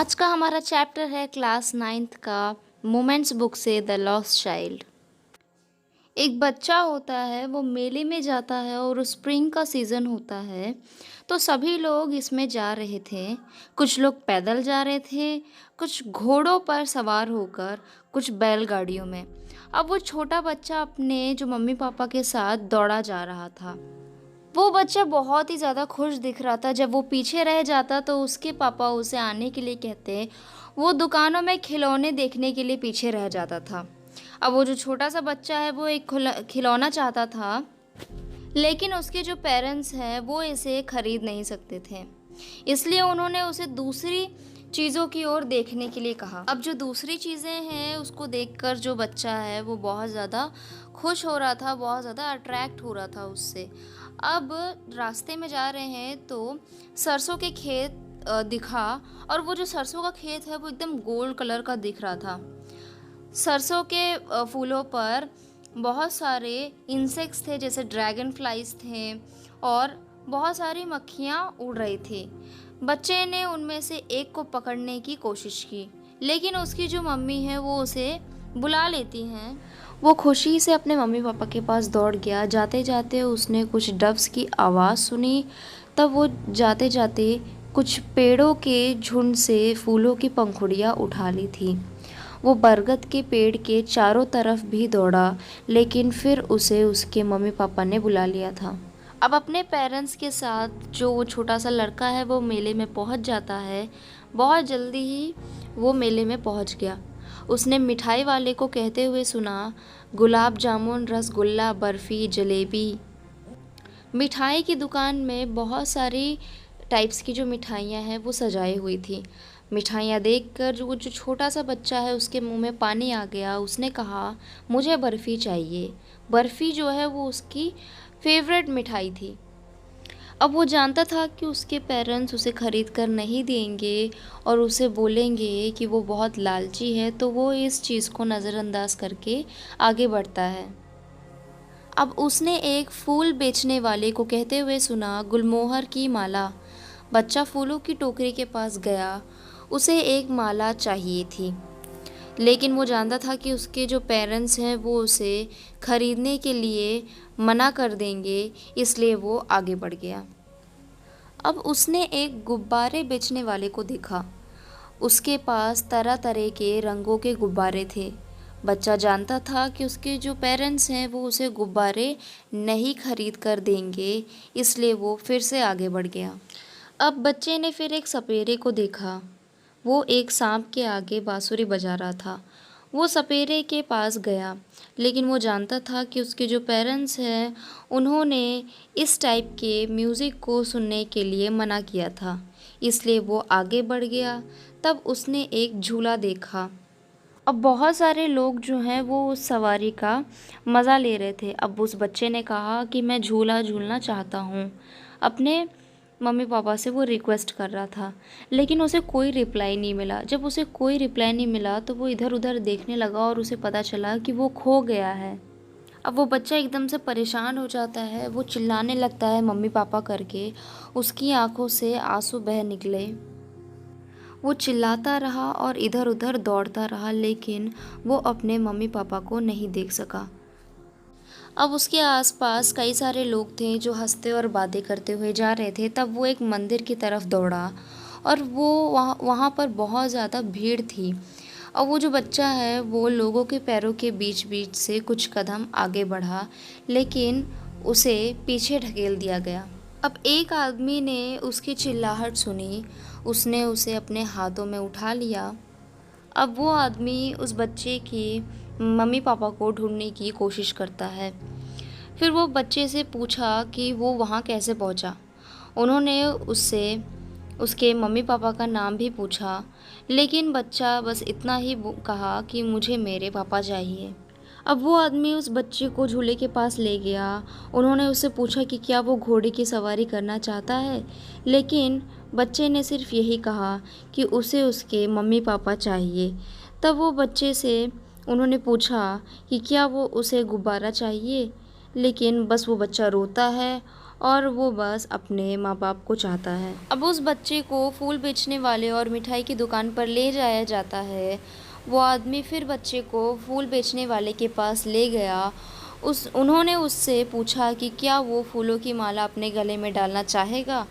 आज का हमारा चैप्टर है क्लास 9th का मोमेंट्स बुक से द लॉस्ट चाइल्ड। एक बच्चा होता है, वो मेले में जाता है और स्प्रिंग का सीज़न होता है। तो सभी लोग इसमें जा रहे थे। कुछ लोग पैदल जा रहे थे, कुछ घोड़ों पर सवार होकर, कुछ बैलगाड़ियों में। अब वो छोटा बच्चा अपने जो मम्मी पापा के साथ दौड़ा जा रहा था। वो बच्चा बहुत ही ज़्यादा खुश दिख रहा था। जब वो पीछे रह जाता तो उसके पापा उसे आने के लिए कहते। वो दुकानों में खिलौने देखने के लिए पीछे रह जाता था। अब वो जो छोटा सा बच्चा है, वो एक खिलौना चाहता था, लेकिन उसके जो पेरेंट्स हैं वो इसे खरीद नहीं सकते थे। इसलिए उन्होंने उसे दूसरी चीज़ों की ओर देखने के लिए कहा। अब जो दूसरी चीज़ें हैं उसको देखकर जो बच्चा है वो बहुत ज़्यादा खुश हो रहा था, बहुत ज़्यादा अट्रैक्ट हो रहा था उससे। अब रास्ते में जा रहे हैं तो सरसों के खेत दिखा, और वो जो सरसों का खेत है वो एकदम गोल्ड कलर का दिख रहा था। सरसों के फूलों पर बहुत सारे इंसेक्ट्स थे, जैसे ड्रैगन फ्लाइज थे और बहुत सारी मक्खियाँ उड़ रही थी। बच्चे ने उनमें से एक को पकड़ने की कोशिश की, लेकिन उसकी जो मम्मी है वो उसे बुला लेती हैं। वो खुशी से अपने मम्मी पापा के पास दौड़ गया। जाते जाते उसने कुछ डव्स की आवाज़ सुनी। तब वो जाते जाते कुछ पेड़ों के झुंड से फूलों की पंखुड़ियाँ उठा ली थी। वो बरगद के पेड़ के चारों तरफ भी दौड़ा, लेकिन फिर उसे उसके मम्मी पापा ने बुला लिया था। अब अपने पेरेंट्स के साथ जो वो छोटा सा लड़का है वो मेले में पहुंच जाता है। बहुत जल्दी ही वो मेले में पहुंच गया। उसने मिठाई वाले को कहते हुए सुना, गुलाब जामुन, रसगुल्ला, बर्फ़ी, जलेबी। मिठाई की दुकान में बहुत सारी टाइप्स की जो मिठाइयाँ हैं वो सजाई हुई थी। मिठाइयाँ देखकर जो छोटा सा बच्चा है उसके मुंह में पानी आ गया। उसने कहा, मुझे बर्फ़ी चाहिए। बर्फ़ी जो है वो उसकी फेवरेट मिठाई थी। अब वो जानता था कि उसके पेरेंट्स उसे ख़रीद कर नहीं देंगे और उसे बोलेंगे कि वो बहुत लालची है, तो वो इस चीज़ को नज़रअंदाज करके आगे बढ़ता है। अब उसने एक फूल बेचने वाले को कहते हुए सुना, गुलमोहर की माला। बच्चा फूलों की टोकरी के पास गया। उसे एक माला चाहिए थी, लेकिन वो जानता था कि उसके जो पेरेंट्स हैं वो उसे ख़रीदने के लिए मना कर देंगे, इसलिए वो आगे बढ़ गया। अब उसने एक गुब्बारे बेचने वाले को देखा। उसके पास तरह तरह के रंगों के गुब्बारे थे। बच्चा जानता था कि उसके जो पेरेंट्स हैं वो उसे गुब्बारे नहीं खरीद कर देंगे, इसलिए वो फिर से आगे बढ़ गया। अब बच्चे ने फिर एक सपेरे को देखा। वो एक सांप के आगे बांसुरी बजा रहा था। वो सपेरे के पास गया, लेकिन वो जानता था कि उसके जो पेरेंट्स हैं उन्होंने इस टाइप के म्यूज़िक को सुनने के लिए मना किया था, इसलिए वो आगे बढ़ गया। तब उसने एक झूला देखा। अब बहुत सारे लोग जो हैं वो उस सवारी का मज़ा ले रहे थे। अब उस बच्चे ने कहा कि मैं झूला झूलना चाहता हूँ। अपने मम्मी पापा से वो रिक्वेस्ट कर रहा था, लेकिन उसे कोई रिप्लाई नहीं मिला। जब उसे कोई रिप्लाई नहीं मिला तो वो इधर उधर देखने लगा और उसे पता चला कि वो खो गया है। अब वो बच्चा एकदम से परेशान हो जाता है। वो चिल्लाने लगता है मम्मी पापा करके। उसकी आंखों से आंसू बह निकले। वो चिल्लाता रहा और इधर उधर दौड़ता रहा, लेकिन वो अपने मम्मी पापा को नहीं देख सका। अब उसके आसपास कई सारे लोग थे जो हंसते और बातें करते हुए जा रहे थे। तब वो एक मंदिर की तरफ दौड़ा और वो वहाँ पर बहुत ज़्यादा भीड़ थी। और वो जो बच्चा है वो लोगों के पैरों के बीच बीच से कुछ कदम आगे बढ़ा, लेकिन उसे पीछे ढकेल दिया गया। अब एक आदमी ने उसकी चिल्लाहट सुनी। उसने उसे अपने हाथों में उठा लिया। अब वो आदमी उस बच्चे की मम्मी पापा को ढूंढने की कोशिश करता है। फिर वो बच्चे से पूछा कि वो वहाँ कैसे पहुँचा। उन्होंने उससे उसके मम्मी पापा का नाम भी पूछा, लेकिन बच्चा बस इतना ही कहा कि मुझे मेरे पापा चाहिए। अब वो आदमी उस बच्चे को झूले के पास ले गया। उन्होंने उससे पूछा कि क्या वो घोड़े की सवारी करना चाहता है, लेकिन बच्चे ने सिर्फ यही कहा कि उसे उसके मम्मी पापा चाहिए। तब वो बच्चे से उन्होंने पूछा कि क्या वो उसे गुब्बारा चाहिए, लेकिन बस वो बच्चा रोता है और वो बस अपने माँ बाप को चाहता है। अब उस बच्चे को फूल बेचने वाले और मिठाई की दुकान पर ले जाया जाता है। वो आदमी फिर बच्चे को फूल बेचने वाले के पास ले गया। उन्होंने उससे पूछा कि क्या वो फूलों की माला अपने गले में डालना चाहेगा।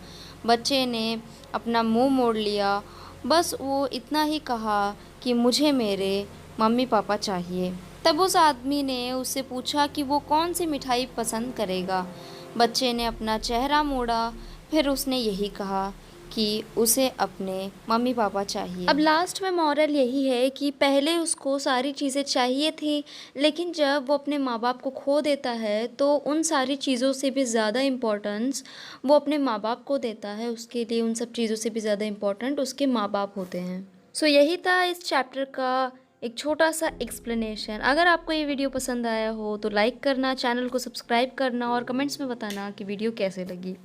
बच्चे ने अपना मुंह मोड़ लिया। बस वो इतना ही कहा कि मुझे मेरे मम्मी पापा चाहिए। तब उस आदमी ने उससे पूछा कि वो कौन सी मिठाई पसंद करेगा। बच्चे ने अपना चेहरा मोड़ा। फिर उसने यही कहा कि उसे अपने मम्मी पापा चाहिए। अब लास्ट में मॉरल यही है कि पहले उसको सारी चीज़ें चाहिए थी, लेकिन जब वो अपने माँ बाप को खो देता है तो उन सारी चीज़ों से भी ज़्यादा इम्पोर्टेंस वो अपने माँ बाप को देता है। उसके लिए उन सब चीज़ों से भी ज़्यादा इम्पोर्टेंट उसके माँ बाप होते हैं। सो यही था इस चैप्टर का एक छोटा सा एक्सप्लेनेशन। अगर आपको ये वीडियो पसंद आया हो तो लाइक करना, चैनल को सब्सक्राइब करना और कमेंट्स में बताना कि वीडियो कैसे लगी।